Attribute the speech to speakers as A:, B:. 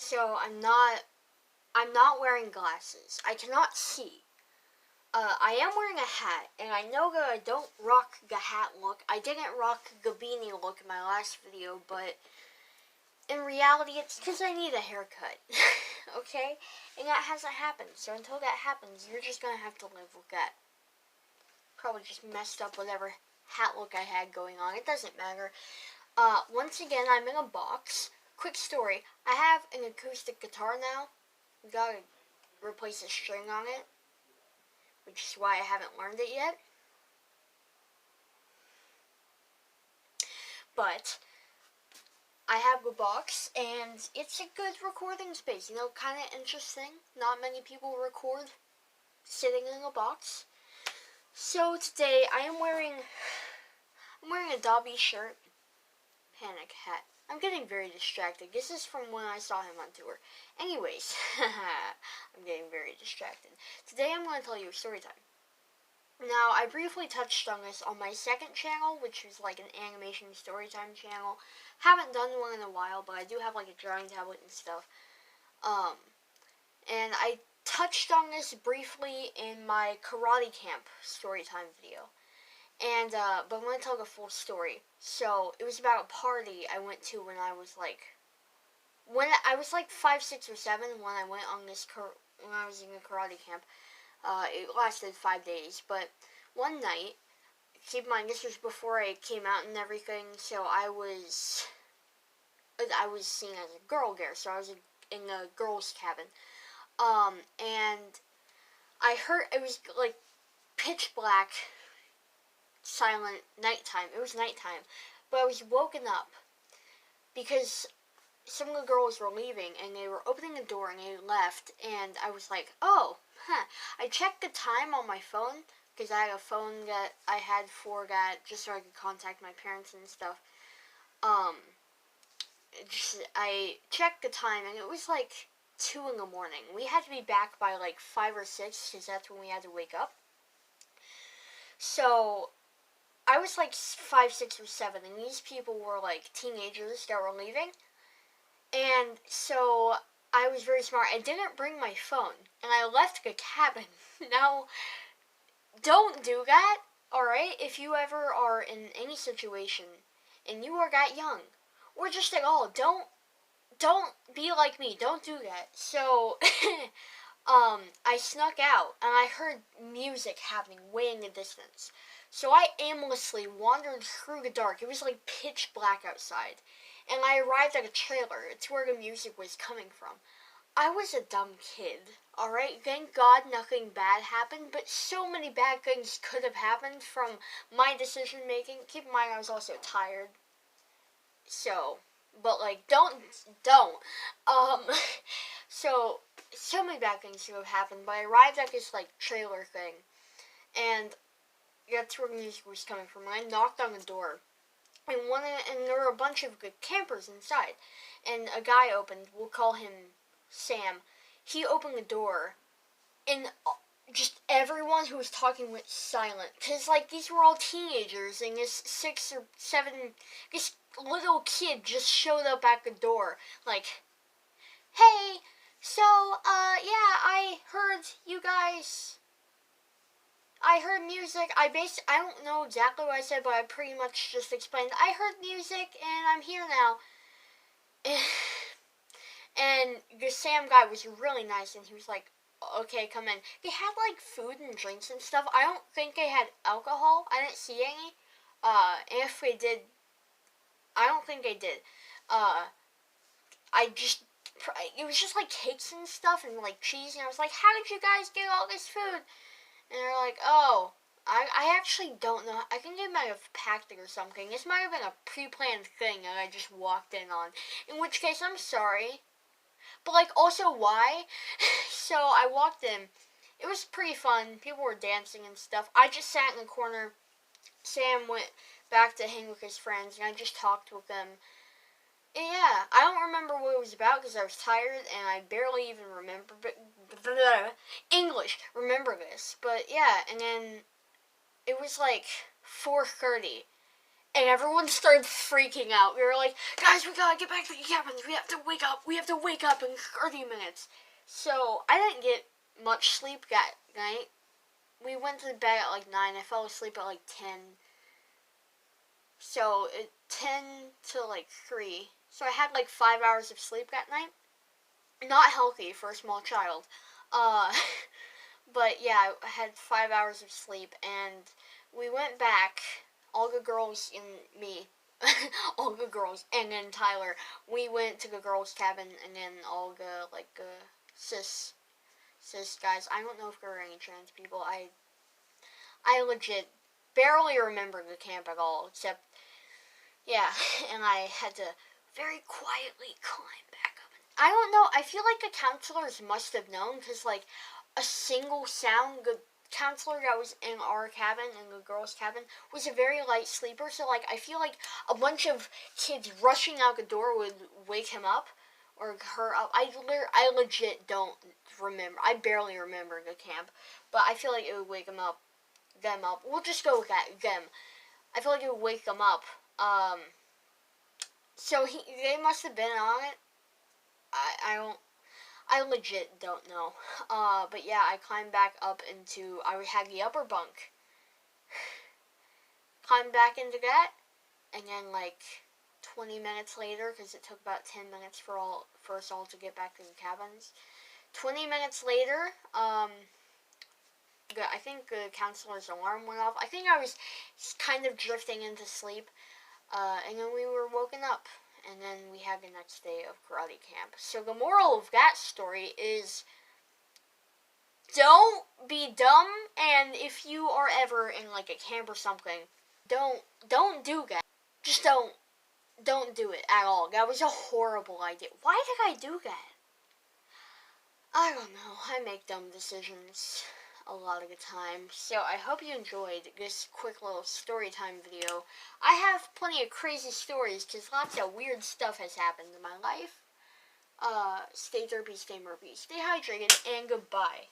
A: So I'm not wearing glasses. I cannot see. I am wearing a hat, and I know that I don't rock the hat look. I didn't rock the beanie look in my last video, but in reality, it's because I need a haircut. Okay? And that hasn't happened. So until that happens, you're just gonna have to live with that. Probably just messed up whatever hat look I had going on. It doesn't matter. Once again, I'm in a box. Quick story. I have an acoustic guitar now. Gotta replace a string on it, which is why I haven't learned it yet. But I have a box, and it's a good recording space. You know, kind of interesting. Not many people record sitting in a box. So today I'm wearing a Dobby shirt, panic hat. I'm getting very distracted. This is from when I saw him on tour. Anyways, I'm getting very distracted. Today I'm going to tell you a story time. Now, I briefly touched on this on my second channel, which is like an animation storytime channel. Haven't done one in a while, but I do have like a drawing tablet and stuff. And I touched on this briefly in my karate camp storytime video. And, but I'm going to tell the full story. So, it was about a party I went to when I was like 5, 6, or 7 when I went on this, when I was in a karate camp. It lasted 5 days, but one night, keep in mind, this was before I came out and everything, so I was seen as a girl there, so I was in a girl's cabin. And I heard, it was like pitch black, silent nighttime. It was nighttime, but I was woken up because some of the girls were leaving, and they were opening the door, and they left, and I was like, oh, I checked the time on my phone, because I had a phone that I had for that, just so I could contact my parents and stuff. I checked the time, and it was like 2 in the morning. We had to be back by like 5 or 6, because that's when we had to wake up. So I was like 5, 6, or 7, and these people were like teenagers that were leaving. And so I was very smart. I didn't bring my phone, and I left the cabin. Now, don't do that, alright? If you ever are in any situation, and you are that young, or just at all, don't be like me. Don't do that. So, I snuck out, and I heard music happening way in the distance. So I aimlessly wandered through the dark. It was like pitch black outside. And I arrived at a trailer. It's where the music was coming from. I was a dumb kid, alright? Thank God nothing bad happened, but so many bad things could have happened from my decision making. Keep in mind, I was also tired. So, but like, don't. So many bad things could have happened, but I arrived at this like trailer thing, and that's where the music was coming from. And I knocked on the door. And there were a bunch of good campers inside. And a guy opened, we'll call him Sam. He opened the door, and just everyone who was talking went silent. Because, like, these were all teenagers, and this 6 or 7, this little kid just showed up at the door. Like, hey, so, yeah, I heard you guys... I heard music. I don't know exactly what I said, but I pretty much just explained. I heard music, and I'm here now. And the Sam guy was really nice, and he was like, okay, come in. They had, like, food and drinks and stuff. I don't think they had alcohol. I didn't see any. And if they did, I don't think they did. It was just, like, cakes and stuff, and, like, cheese, and I was like, how did you guys get all this food? And they're like, oh, I actually don't know. I think they might have packed it or something. This might have been a pre-planned thing that I just walked in on. In which case, I'm sorry. But, like, also, why? So, I walked in. It was pretty fun. People were dancing and stuff. I just sat in the corner. Sam went back to hang with his friends, and I just talked with them. And yeah, I don't remember what it was about because I was tired, and I barely even remember this. But yeah, and then it was like 4:30, And everyone started freaking out. We were like, guys, we gotta get back to the cabins. We have to wake up. We have to wake up in 30 minutes. So I didn't get much sleep that night. We went to bed at like 9. I fell asleep at like 10. So 10 to like 3. So I had like 5 hours of sleep that night. Not healthy for a small child. Uh, but yeah, I had 5 hours of sleep, and we went back. All the girls and me, all the girls, and then Tyler. We went to the girls' cabin, and then all the like cis guys. I don't know if there were any trans people. I legit barely remember the camp at all, except yeah, and I had to very quietly climb back up. I don't know. I feel like the counselors must have known, because like a single sound, the counselor that was in our cabin, in the girls' cabin, was a very light sleeper. So like I feel like a bunch of kids rushing out the door would wake him up or her up. I legit don't remember. I barely remember the camp, but I feel like it would wake them up. We'll just go with that, them. I feel like it would wake them up. So they must have been on it. I legit don't know. But yeah, I climbed back up into, I had the upper bunk. Climbed back into that, and then like 20 minutes later, because it took about 10 minutes for us all to get back to the cabins. 20 minutes later, I think the counselor's alarm went off. I think I was kind of drifting into sleep, and then we were woken up. And then we had the next day of karate camp. So the moral of that story is, don't be dumb, and if you are ever in like a camp or something, don't do that. Just don't do it at all. That was a horrible idea. Why did I do that? I don't know. I make dumb decisions a lot of the time. So I hope you enjoyed this quick little story time video. I have plenty of crazy stories, because lots of weird stuff has happened in my life. Stay derpy, stay murphy, stay hydrated, and goodbye.